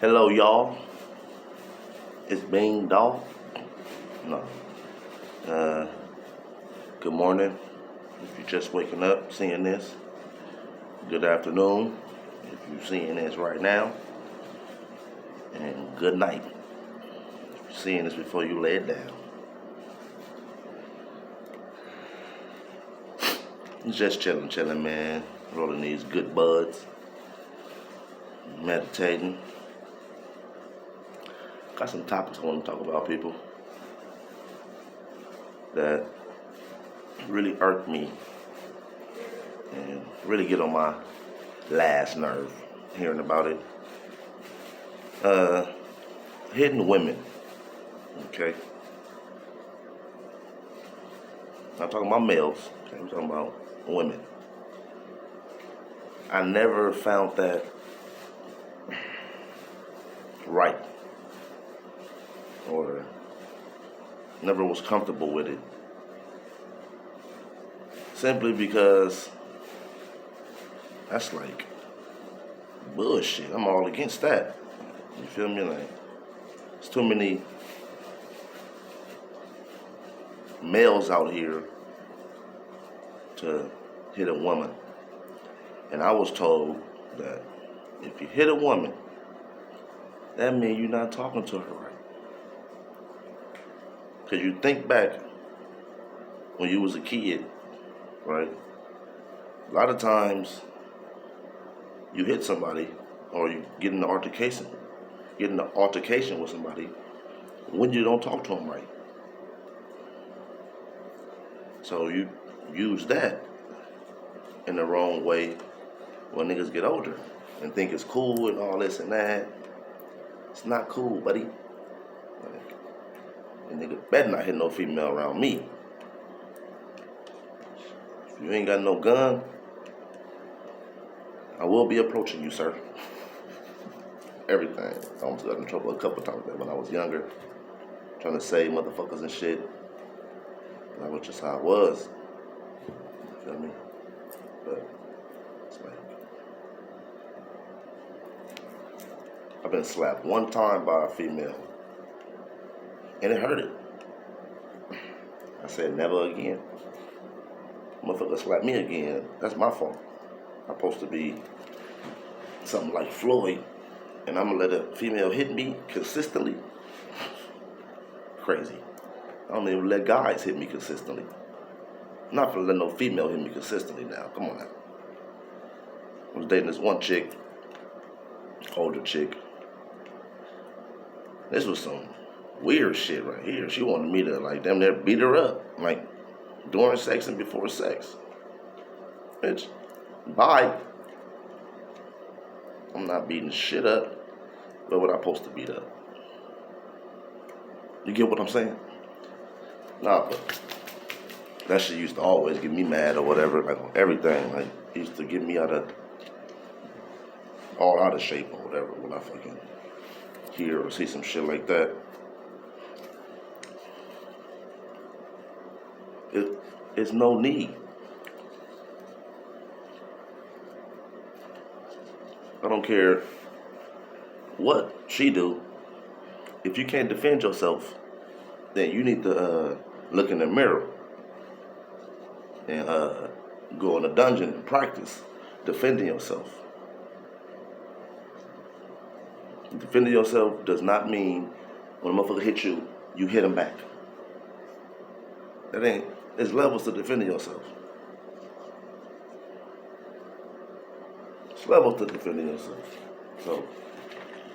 Hello, y'all. It's Bing Dog. No. Uh, Good morning. If you're just waking up, seeing this. Good afternoon. If you're seeing this right now. And good night. If you're seeing this before you lay it down. Just chilling, man. Rolling these good buds. Meditating. Got some topics I want to talk about, people, that really irk me and really get on my last nerve hearing about it. Hitting women, okay? I'm talking about males, okay? I'm talking about women. I never found that right, or never was comfortable with it. Simply because that's like bullshit. I'm all against that. You feel me? Like, there's too many males out here to hit a woman. And I was told that if you hit a woman, that means you're not talking to her right. Because you think back when you was a kid, right? A lot of times you hit somebody or you get in an altercation with somebody when you don't talk to them right. So you use that in the wrong way when niggas get older and think it's cool and all this and that. It's not cool, buddy. Like, a nigga better not hit no female around me. If you ain't got no gun, I will be approaching you, sir. Everything. I almost got in trouble a couple times when I was younger, trying to save motherfuckers and shit. That was just how it was. You feel me? But it's like, I've been slapped one time by a female, and it hurted. I said never again. Motherfucker slap me again, that's my fault. I'm supposed to be something like Floyd, and I'm gonna let a female hit me consistently? Crazy. I don't even let guys hit me consistently. I'm not gonna let no female hit me consistently now. Come on now. I was dating this one chick, older chick. This was some weird shit right here. She wanted me to like damn near beat her up, like during sex and before sex. Bitch, bye. I'm not beating shit up, but what I'm supposed to beat up. You get what I'm saying? Nah, but that shit used to always get me mad or whatever, like on everything. Like, it used to get me all out of shape or whatever when I fucking hear or see some shit like that. It's no need. I don't care what she do. If you can't defend yourself, then you need to look in the mirror and go in a dungeon and practice defending yourself. Defending yourself does not mean when a motherfucker hits you, you hit him back. That ain't. There's levels to defending yourself. There's levels to defending yourself. So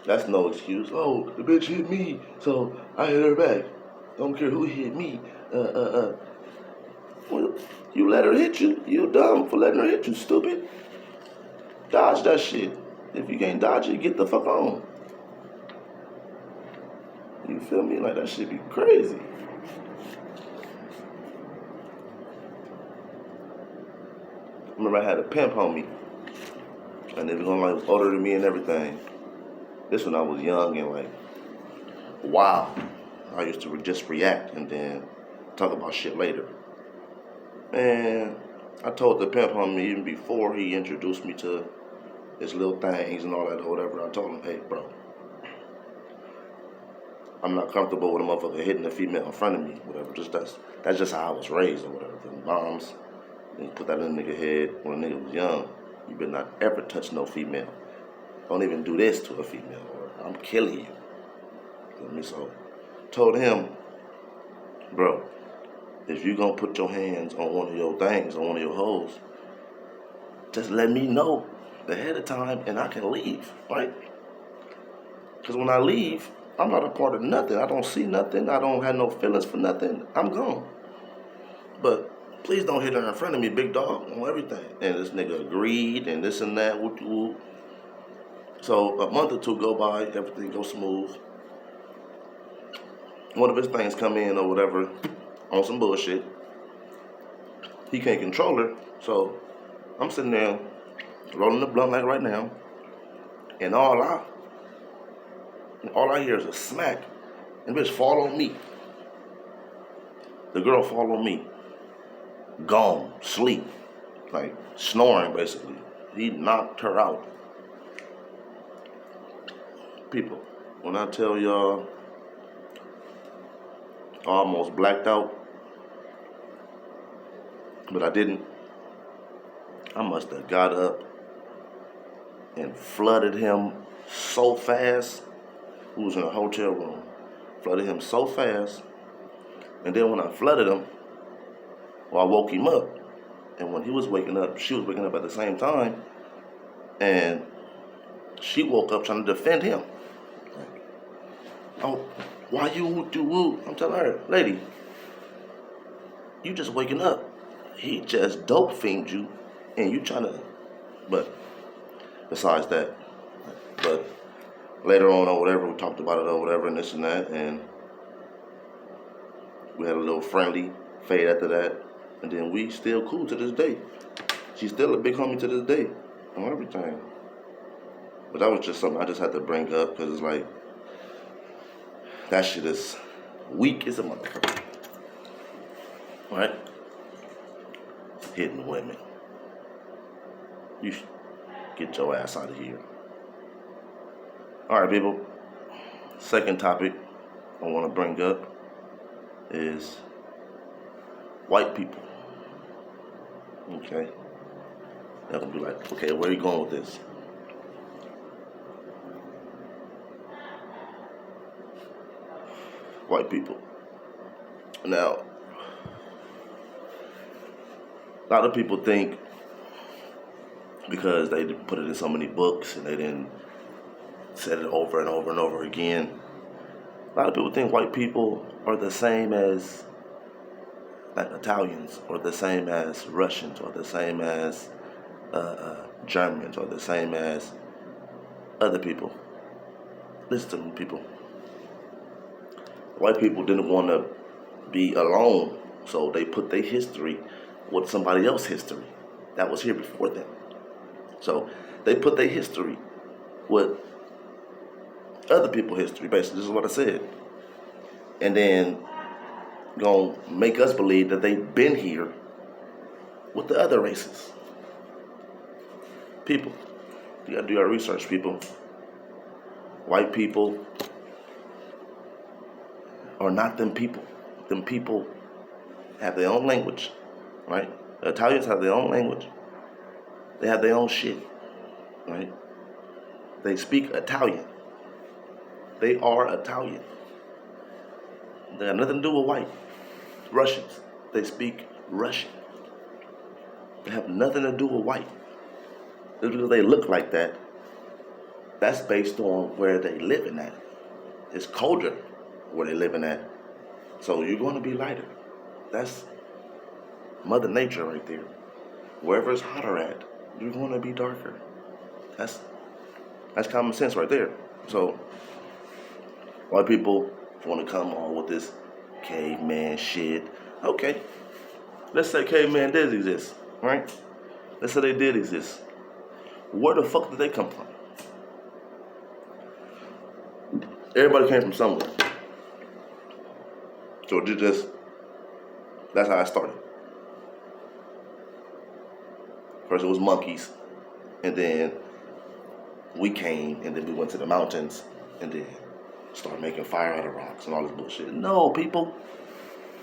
that's no excuse. Oh, the bitch hit me, so I hit her back. Don't care who hit me. Well, you let her hit you. You dumb for letting her hit you, stupid. Dodge that shit. If you can't dodge it, get the fuck on. You feel me? Like, that shit be crazy. I remember I had a pimp homie, and they was like older than me and everything. This when I was young and like, wow. I used to just react and then talk about shit later. Man, I told the pimp homie even before he introduced me to his little things and all that or whatever. I told him, hey, bro, I'm not comfortable with a motherfucker hitting a female in front of me, whatever. That's just how I was raised or whatever. The moms, they put that in a nigga head when a nigga was young. You better not ever touch no female. Don't even do this to a female, or I'm killing you. You know what I mean? So, told him, bro, if you gonna put your hands on one of your things, on one of your hoes, just let me know ahead of time and I can leave, right? Because when I leave, I'm not a part of nothing. I don't see nothing. I don't have no feelings for nothing. I'm gone. But please don't hit her in front of me, big dog, on everything. And this nigga agreed and this and that, whoop whoop. So a month or two go by, everything goes smooth. One of his things come in or whatever on some bullshit. He can't control her, so I'm sitting there rolling the blunt like right now, and all I hear is a smack, and bitch fall on me. The girl fall on me, gone, sleep, like snoring basically. He knocked her out. People, when I tell y'all, I almost blacked out, but I didn't. I must have got up and flooded him so fast. We was in a hotel room. Flooded him so fast. And then when I flooded him, I woke him up. And when he was waking up, she was waking up at the same time. And she woke up trying to defend him. Like, oh, why you do woo? I'm telling her, lady, you just waking up. He just dope fiend you. And you trying to, but besides that, but later on or whatever, we talked about it or whatever and this and that, and we had a little friendly fade after that, and then we still cool to this day. She's still a big homie to this day on everything. But that was just something I just had to bring up because it's like, that shit is weak as a motherfucker. Right? Hitting women. You should get your ass out of here. All right, people. Second topic I want to bring up is white people. Okay. They're gonna be like, okay, where are you going with this? White people. Now, a lot of people think because they put it in so many books and they didn't said it over and over and over again. A lot of people think white people are the same as like Italians, or the same as Russians, or the same as Germans, or the same as other people. Listen to me, people. White people didn't want to be alone, so they put their history with somebody else's history that was here before them. So they put their history with other people's history, basically. This is what I said. And then gonna make us believe that they've been here with the other races. People, you gotta do your research, people. White people are not them people. Them people have their own language, right? The Italians have their own language. They have their own shit, right? They speak Italian. They are Italian. They have nothing to do with white. Russians, they speak Russian. They have nothing to do with white. Just because they look like that, that's based on where they living at. It's colder where they living at. So you're going to be lighter. That's Mother Nature right there. Wherever it's hotter at, you're going to be darker. That's common sense right there. So white people want to come on with this caveman shit. Okay, let's say caveman did exist, right? Let's say they did exist. Where the fuck did they come from? Everybody came from somewhere. So that's how it started. First it was monkeys, and then we came, and then we went to the mountains, and then start making fire out of rocks and all this bullshit. No, people.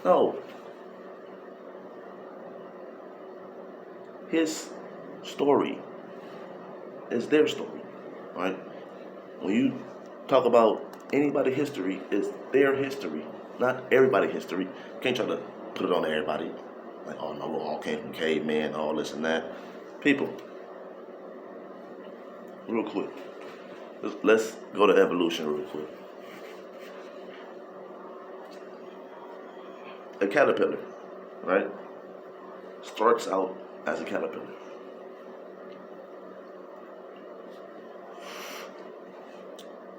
No. His story is their story, right? When you talk about anybody's history, it's their history, not everybody's history. You can't try to put it on everybody. Like, oh no, we all came from cavemen, all this and that. People, real quick, let's go to evolution real quick. A caterpillar, right, starts out as a caterpillar.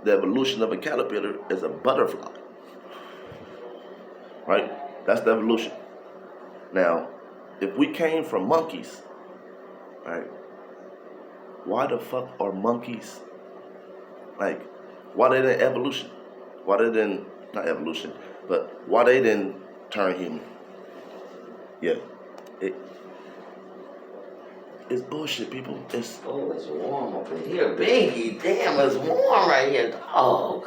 The evolution of a caterpillar is a butterfly, right? That's the evolution. Now, if we came from monkeys, right, why the fuck are monkeys, like, why they didn't evolution? Why they didn't, not evolution, but why they didn't turn human? Yeah, it's bullshit, people. It's warm up in here, Biggie. Damn, it's warm right here, dog.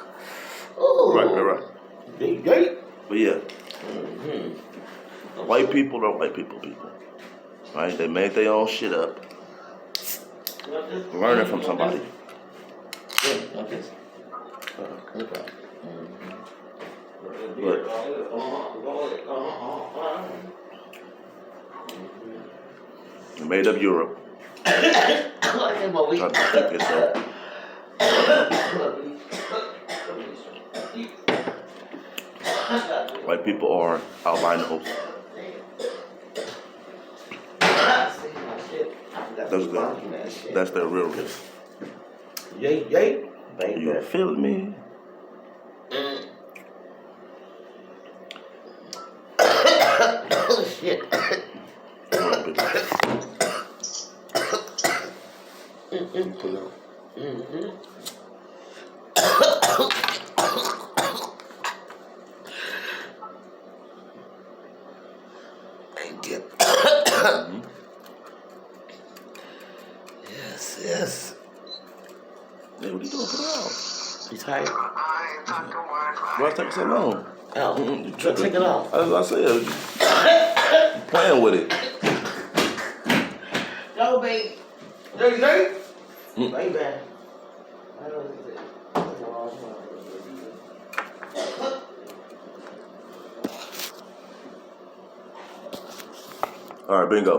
Ooh. Right. Big. But yeah, Mm-hmm. white people are white people, right? They made their own shit up, learning from somebody. Yeah, like this. But they made up Europe. Trying to keep yourself. White people are albinos. That's their real race. Yay, baby. You feel me? Shit. Thank you. Yes. Hey, what you doing? Put it out. You tired? Why it take so long? Oh, take it off. As I said, you playing with it. Go, baby. Baby. Baby. All right, bingo.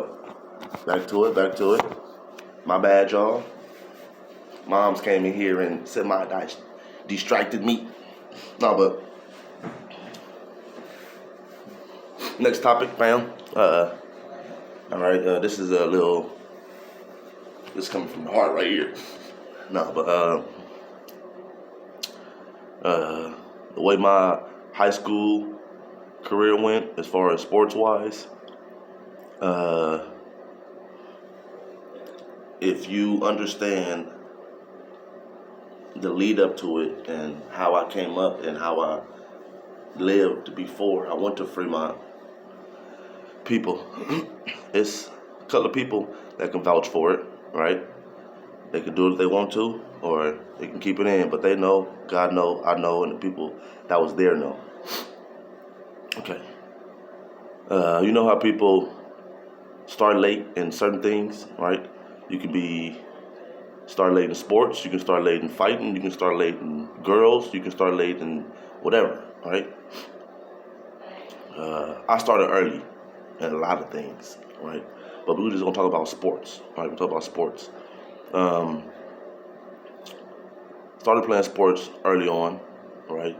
Back to it. My bad, y'all. Moms came in here and distracted me. No, but next topic, fam. All right, this is this is coming from the heart right here. No, but the way my high school career went, as far as sports wise, if you understand the lead up to it and how I came up and how I lived before I went to Fremont, people, it's a couple of people that can vouch for it, right? They can do it if they want to, or they can keep it in, but they know, God know, I know, and the people that was there know. Okay. You know how people start late in certain things, right? You can start late in sports, you can start late in fighting, you can start late in girls, you can start late in whatever, right? I started early in a lot of things, right? But we're just gonna talk about sports, right? We'll talk about sports. Started playing sports early on, right?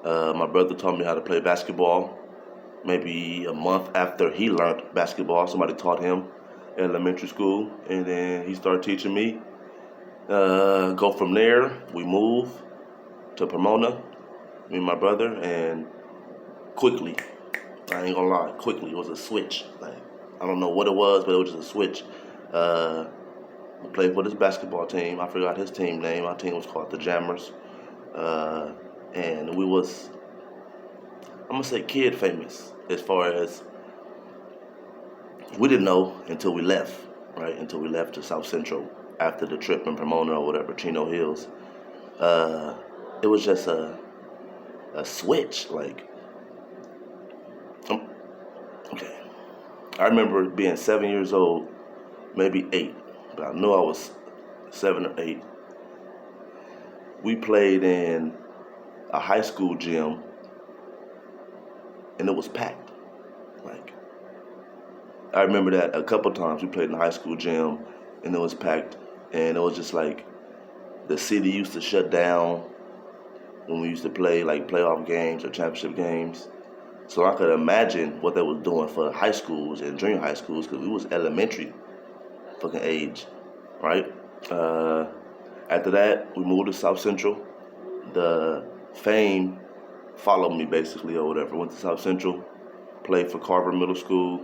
My brother taught me how to play basketball. Maybe a month after he learned basketball, somebody taught him in elementary school, and then he started teaching me. Go from there, we moved to Pomona, me and my brother, and quickly, I ain't gonna lie, quickly, it was a switch. Like, I don't know what it was, but it was just a switch. We played for this basketball team. I forgot his team name. Our team was called the Jammers. And we was, I'm gonna say kid famous, as far as we didn't know until we left, right? Until we left to South Central after the trip in Pomona or whatever, Chino Hills. It was just a switch. Like, okay. I remember being 7 years old, maybe 8, but I knew I was 7 or 8. We played in a high school gym, and it was packed. Like, I remember that a couple times we played in the high school gym, and it was packed, and it was just like the city used to shut down when we used to play like playoff games or championship games. So I could imagine what they was doing for high schools and junior high schools because we was elementary fucking age, right? After that, we moved to South Central. The fame followed me basically or whatever. Went to South Central, played for Carver Middle School.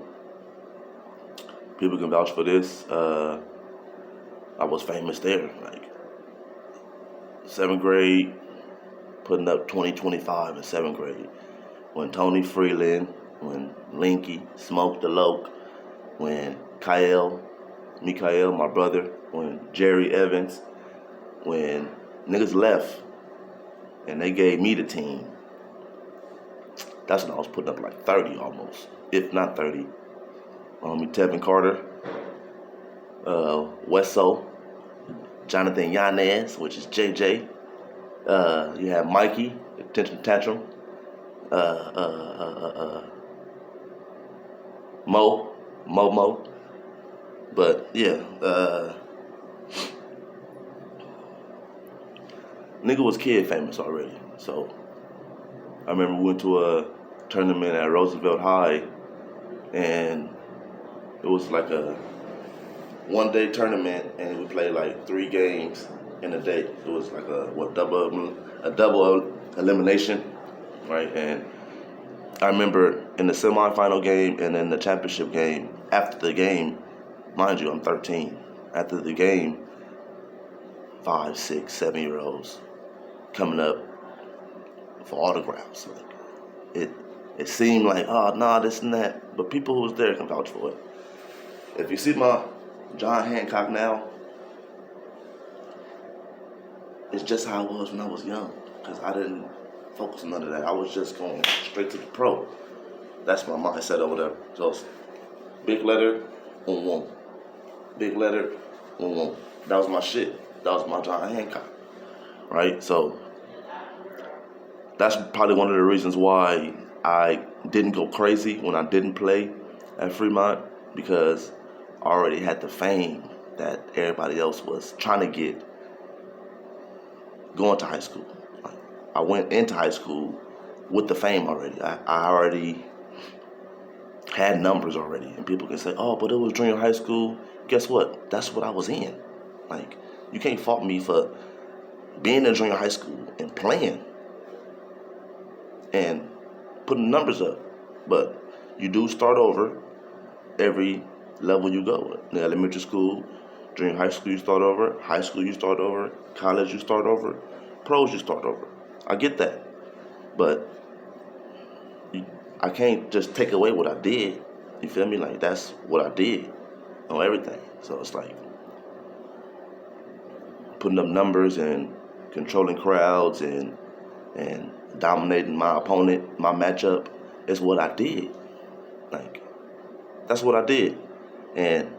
People can vouch for this. I was famous there, like 7th grade, putting up 20, 25 in 7th grade. When Tony Freeland, when Linky, Smoke the Loke, when Mikael, my brother, when Jerry Evans, when niggas left and they gave me the team, that's when I was putting up like 30 almost, if not 30. Tevin Carter, Wesso, Jonathan Yanez, which is JJ. You have Mikey, Attention Tantrum, Momo. But yeah, nigga was kid famous already. So I remember we went to a tournament at Roosevelt High, and it was like a one-day tournament, and we played like 3 games in a day. It was like a double elimination, right? And I remember in the semifinal game and then the championship game, after the game, mind you, I'm 13. After the game, 5, 6, 7-year-olds coming up for autographs. Like, it seemed like, oh, nah, this and that. But people who was there can vouch for it. If you see my John Hancock now, it's just how I was when I was young. Because I didn't focus on none of that. I was just going straight to the pro. That's my mindset over there. So big letter, one. Big letter, one. That was my shit. That was my John Hancock. Right? So that's probably one of the reasons why I didn't go crazy when I didn't play at Fremont, because I already had the fame that everybody else was trying to get going to high school. I went into high school with the fame already. I already had numbers already. And people can say, oh, but it was junior high school. Guess what? That's what I was in. Like, you can't fault me for being in junior high school and playing and putting numbers up. But you do start over every level you go. In elementary school, junior high school you start over, high school you start over, college you start over, pros you start over. I get that. But I can't just take away what I did. You feel me? Like, that's what I did on everything. So it's like putting up numbers and controlling crowds and dominating my opponent, my matchup, is what I did. Like, that's what I did. And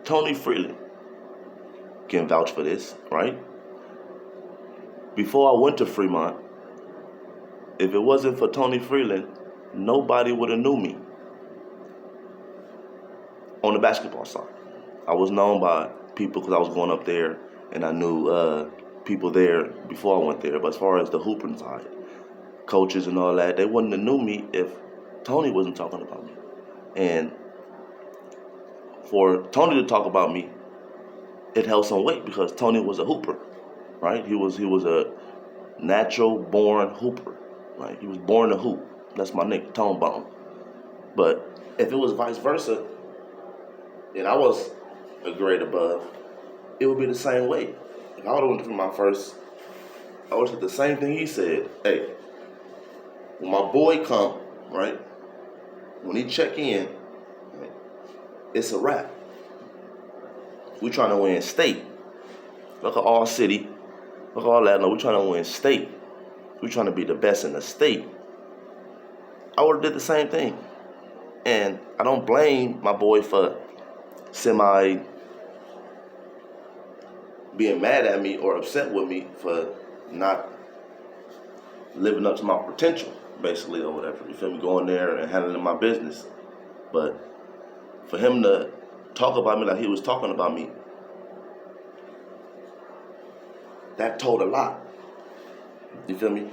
Tony Freeland can vouch for this, right? Before I went to Fremont, if it wasn't for Tony Freeland, nobody would have knew me on the basketball side. I was known by people because I was going up there, and I knew people there before I went there. But as far as the hooping side, coaches and all that, they wouldn't have knew me if Tony wasn't talking about me. And for Tony to talk about me, it held some weight because Tony was a hooper, right? He was a natural born hooper. Like, he was born to hoop. That's my nick, Tone Bone. But if it was vice versa, and I was a grade above, it would be the same way. If I would have went through my first, I would have said the same thing he said. Hey, when my boy come, right, when he check in, right, it's a wrap. We trying to win state. Look at all city. Fuck all that. No, we trying to win state. We trying to be the best in the state. I would have did the same thing. And I don't blame my boy for semi being mad at me or upset with me for not living up to my potential, basically, or whatever. You feel me? Going there and handling my business. But for him to talk about me like he was talking about me, that told a lot. You feel me?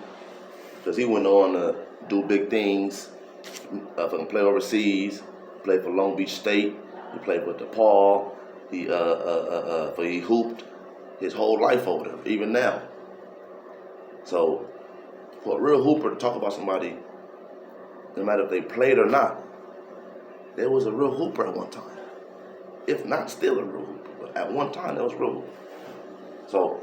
Because he went on to do big things. Fucking play overseas. Played for Long Beach State. He played with DePaul. He hooped his whole life over there, even now. So, for a real hooper to talk about somebody, no matter if they played or not, there was a real hooper at one time. If not still a real hooper, but at one time there was a real hooper. So,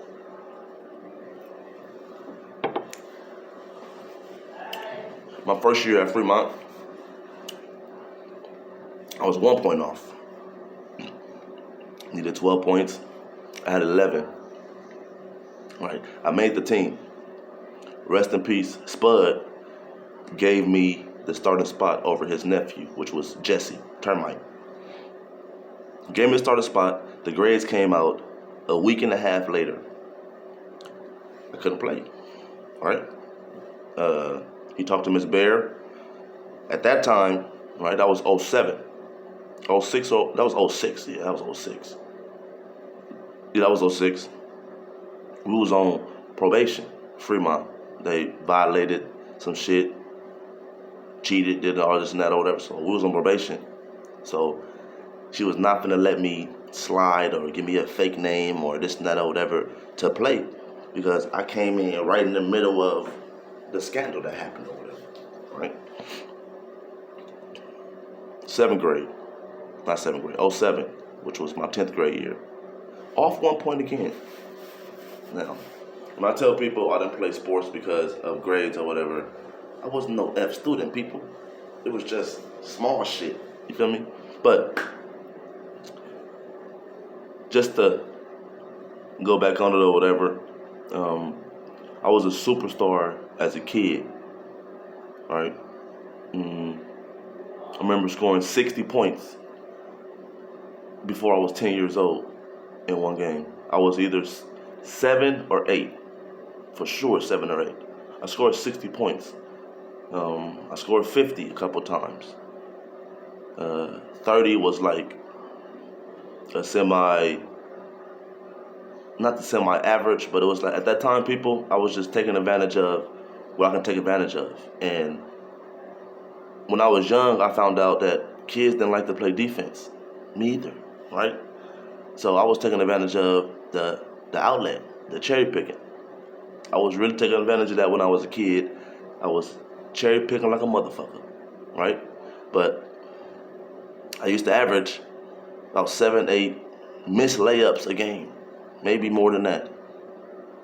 my first year at Fremont, I was 1 point off. Needed 12 points. I had 11. Right. I made the team. Rest in peace, Spud gave me the starting spot over his nephew, which was Jesse, Termite. Gave me the starting spot. The grades came out a week and a half later. I couldn't play. All right. He talked to Miss Bear. At that time, right, that was 07. 06, that was 06. Yeah, that was 06. Yeah, that was 06. We was on probation, Fremont. They violated some shit, cheated, did all this and that or whatever. So we was on probation. So she was not gonna let me slide or give me a fake name or this and that or whatever to play, because I came in right in the middle of the scandal that happened or whatever, right? 7th grade, not 7th grade, 07, which was my 10th grade year. Off 1 point again. Now, when I tell people I didn't play sports because of grades or whatever, I wasn't no F student, people. It was just small shit, you feel me? But just to go back on it or whatever, I was a superstar as a kid, right? I remember scoring 60 points before I was 10 years old in one game. I was either 7 or 8, for sure 7 or 8. I scored 60 points. I scored 50 a couple times. 30 was like a not the semi-average, but it was like, at that time, people, I was just taking advantage of what I can take advantage of. And when I was young, I found out that kids didn't like to play defense. Me either, right? So I was taking advantage of the outlet, the cherry picking. I was really taking advantage of that when I was a kid. I was cherry picking like a motherfucker, right? But I used to average about 7, 8 missed layups a game, maybe more than that.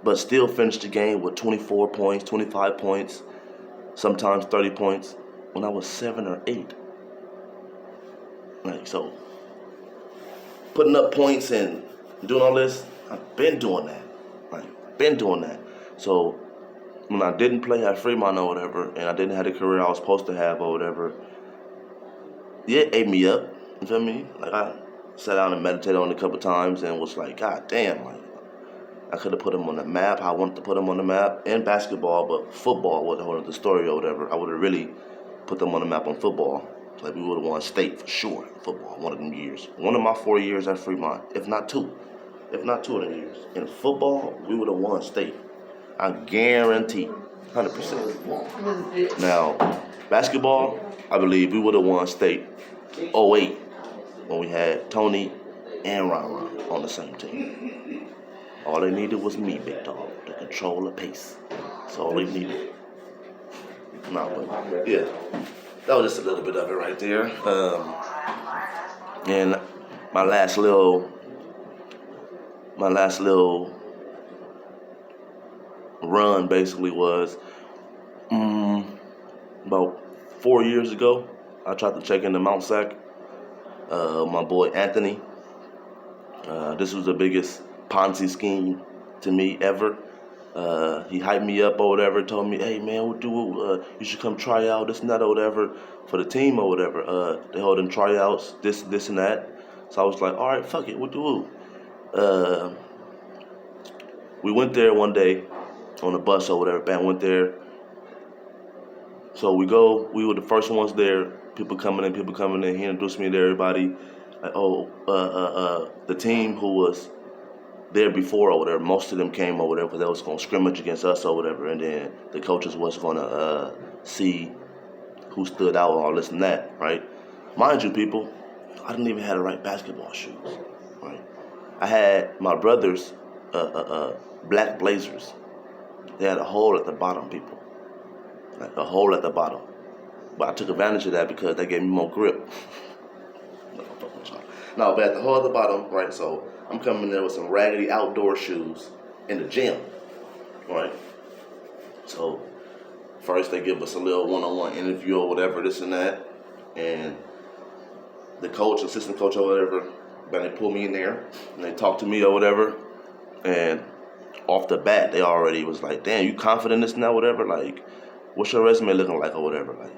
But still finished the game with 24 points, 25 points, sometimes 30 points when I was 7 or 8. Like, so putting up points and doing all this, I've been doing that. So when I didn't play at Fremont or whatever, and I didn't have the career I was supposed to have or whatever, yeah, it ate me up. You feel me? Like, I sat down and meditated on it a couple times and was like, God damn, like, I could have put him on the map. I wanted to put him on the map in basketball, but football wasn't holding the story or whatever. I would have really put them on the map on football. Like, we would have won state for sure in football one of them years. One of my 4 years at Fremont, if not 2 of them years. In football, we would have won state. I guarantee, 100%. Now, basketball, I believe we would have won state 08 when we had Tony and Ron on the same team. All they needed was me, big dog, to control the pace. That's all they needed. No, but yeah, that was just a little bit of it right there. And my last little run basically was about 4 years ago. I tried to check into Mount Sac. My boy Anthony. This was the biggest Ponzi scheme to me ever. He hyped me up or whatever, told me, hey man, you should come try out this and that or whatever for the team or whatever. They holding tryouts, this and that. So I was like, all right, fuck it, what do? We went there one day on the bus or whatever. Bam, went there. So we were the first ones there. People coming in. He introduced me to everybody. Like, the team who was there before or whatever, most of them came over there because they was going to scrimmage against us or whatever, and then the coaches was going to see who stood out and all this and that, right? Mind you, people, I didn't even have the right basketball shoes, right? I had my brother's black Blazers. They had a hole at the bottom, people, like a hole at the bottom. But I took advantage of that because they gave me more grip. No, but at the hole at the bottom, right? So I'm coming there with some raggedy outdoor shoes in the gym, right? So first they give us a little one-on-one interview or whatever, this and that, and the coach, assistant coach or whatever, they pull me in there and they talk to me or whatever, and off the bat they already was like, damn, you confident in this and that, whatever, like, what's your resume looking like or whatever, like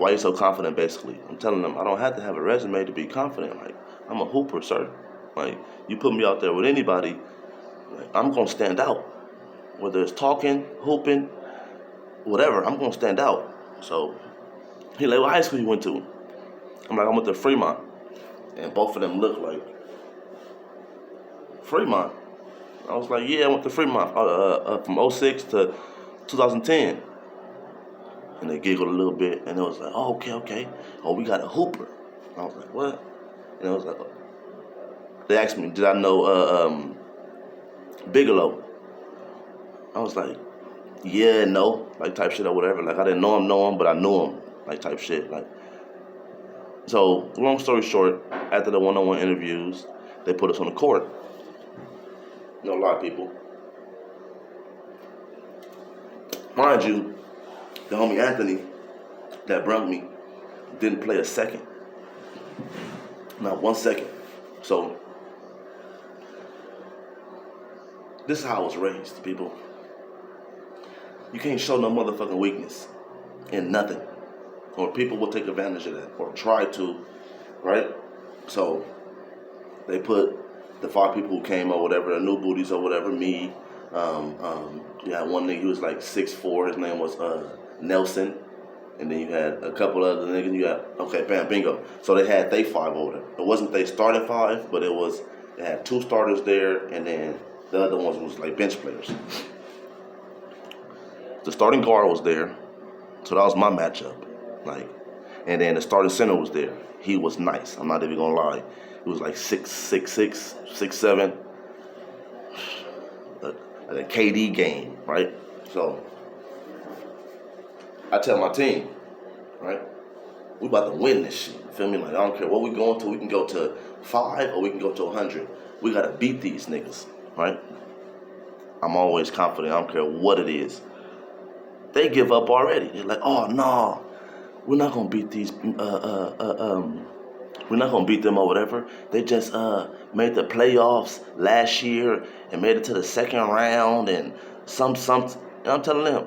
why you so confident, basically. I'm telling them I don't have to have a resume to be confident. Like, I'm a hooper, sir. Like, you put me out there with anybody, like, I'm gonna stand out. Whether it's talking, hooping, whatever, I'm gonna stand out. So he like, what high school you went to? I'm like, I went to Fremont. And both of them looked like, Fremont? I was like, yeah, I went to Fremont from 06 to 2010. And they giggled a little bit, and it was like, oh, okay. Oh, we got a hooper. I was like, what? And it was like, they asked me, did I know Bigelow? I was like, yeah, no, like type shit or whatever. Like, I didn't know him, but I knew him, like type shit. Like, so long story short, after the one-on-one interviews, they put us on the court. You know, a lot of people. Mind you, the homie Anthony that brought me didn't play a second. Not 1 second. So this is how I was raised, people. You can't show no motherfucking weakness in nothing. Or people will take advantage of that. Or try to, right? So they put the 5 people who came or whatever, the new booties or whatever, me. You had one nigga, he was like 6'4", his name was Nelson. And then you had a couple other niggas, you had, okay, bam, bingo. So they had they 5 over there. It wasn't they starting 5, but they had 2 starters there, and then the other ones was like bench players. The starting guard was there, so that was my matchup. Like, and then the starting center was there. He was nice, I'm not even gonna lie. He was like 6'6", 6'7", like a KD game, right? So I tell my team, right, we about to win this shit. You feel me? Like, I don't care what we going to. We can go to 5 or we can go to 100. We gotta beat these niggas, right? I'm always confident. I don't care what it is. They give up already. They're like, oh no, we're not gonna beat these. We're not gonna beat them or whatever. They just made the playoffs last year and made it to the second round and some. And I'm telling them,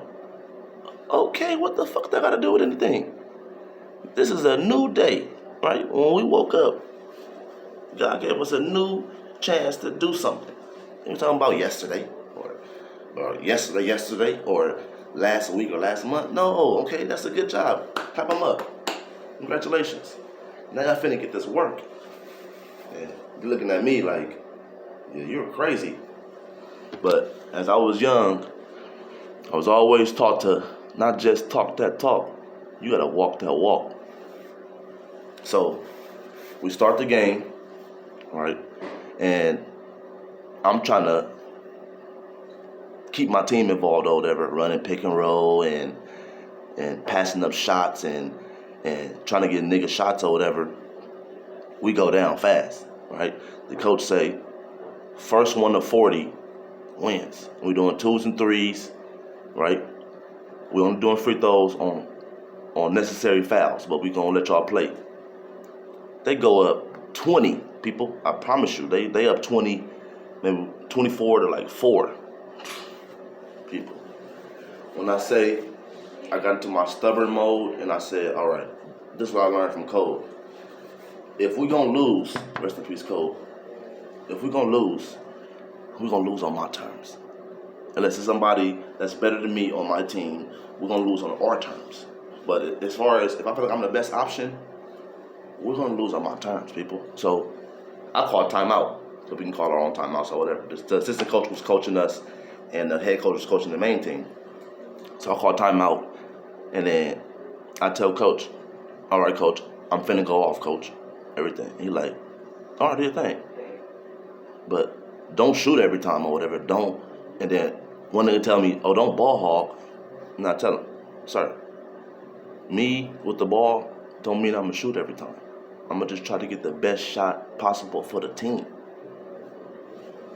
okay, what the fuck that got to do with anything? This is a new day, right? When we woke up, God gave us a new chance to do something. You're talking about yesterday, or yesterday, or last week or last month. No, okay, that's a good job. Clap them up. Congratulations. Now y'all finna get this work. And you're looking at me like, yeah, you're crazy. But as I was young, I was always taught to not just talk that talk. You gotta walk that walk. So we start the game, right? And I'm trying to keep my team involved or whatever, running pick and roll and passing up shots and trying to get nigga shots or whatever. We go down fast, right? The coach say, first 1 to 40 wins. We're doing 2s and 3s, right? We're only doing free throws on necessary fouls, but we're gonna let y'all play. They go up 20, people. I promise you, they up 20, maybe 24 to like 4. people. When I say I got into my stubborn mode and I said, all right, this is what I learned from Cole. If we're gonna lose, rest in peace, Cole. If we're gonna lose on my terms. Unless it's somebody that's better than me on my team, we're gonna lose on our terms. But as far as if I feel like I'm the best option, we're gonna lose on my terms, people. So I called timeout, so we can call our own timeouts or whatever. The assistant coach was coaching us, and the head coach was coaching the main team. So I called timeout, and then I tell coach, all right, coach, I'm finna go off, coach. Everything. He like, all right, do your thing. But don't shoot every time or whatever. Don't. And then one nigga tell me, oh, don't ball hog. And I tell him, sir, me with the ball don't mean I'm gonna shoot every time. I'm gonna just try to get the best shot possible for the team.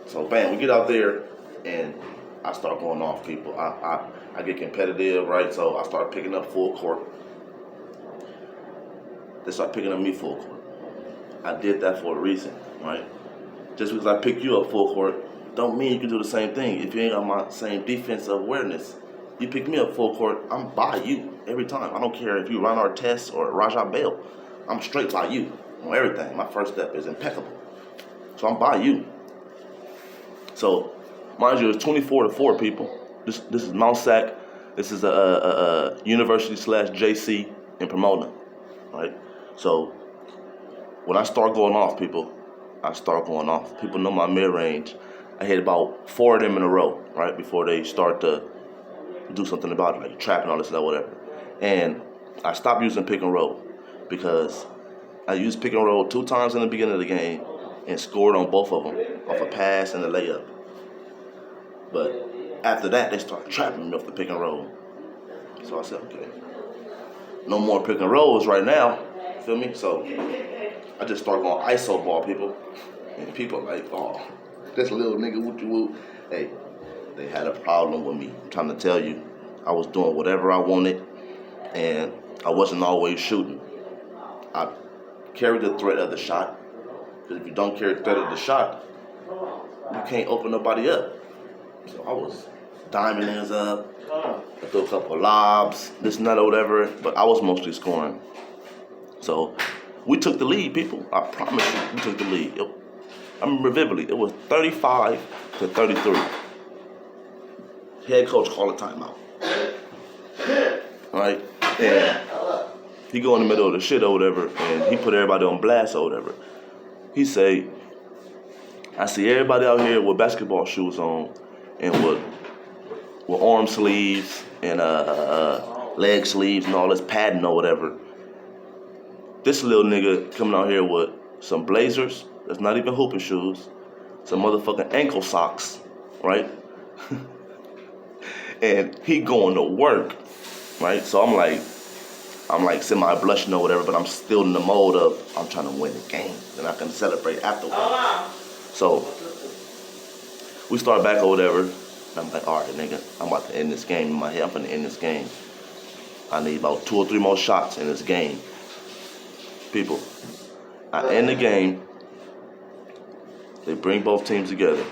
So bam, we get out there and I start going off people. I get competitive, right? So I start picking up full court. They start picking up me full court. I did that for a reason, right? Just because I pick you up full court, don't mean you can do the same thing. If you ain't on my same defensive awareness, you pick me up full court, I'm by you every time. I don't care if you Ron Artest or Rajah Bell. I'm straight by you on everything. My first step is impeccable. So I'm by you. So, mind you, it's 24-4, people. This is Mount Sac. This is a university/JC in Pomona, right? So, when I start going off, people, I start going off. People know my mid-range. I hit about 4 of them in a row, right, before they start to do something about it, like trapping all this stuff, whatever. And I stopped using pick and roll because I used pick and roll 2 times in the beginning of the game and scored on both of them off a pass and a layup. But after that, they started trapping me off the pick and roll. So I said, okay, no more pick and rolls right now, feel me? So I just started going ISO ball, people. And people like, oh, this little nigga, woo. Hey, they had a problem with me. I'm trying to tell you, I was doing whatever I wanted, and I wasn't always shooting. I carried the threat of the shot, because if you don't carry the threat of the shot, you can't open nobody up. So I was diming niggas up, I threw a couple of lobs, this and that or whatever, but I was mostly scoring. So we took the lead, people. I promise you, we took the lead. I remember vividly, it was 35-33. Head coach called a timeout. Right? And he go in the middle of the shit or whatever, and he put everybody on blast or whatever. He say, I see everybody out here with basketball shoes on and with arm sleeves and leg sleeves and all this padding or whatever. This little nigga coming out here with some blazers, that's not even hooping shoes, some motherfucking ankle socks, right? And he going to work, right? So I'm like semi-blushing or whatever, but I'm still in the mode of I'm trying to win the game, and I can celebrate afterwards. So we start back or whatever, and I'm like, all right, nigga, I'm about to end this game in my head. I'm gonna end this game. I need about 2 or 3 more shots in this game. People, I end the game. They bring both teams together.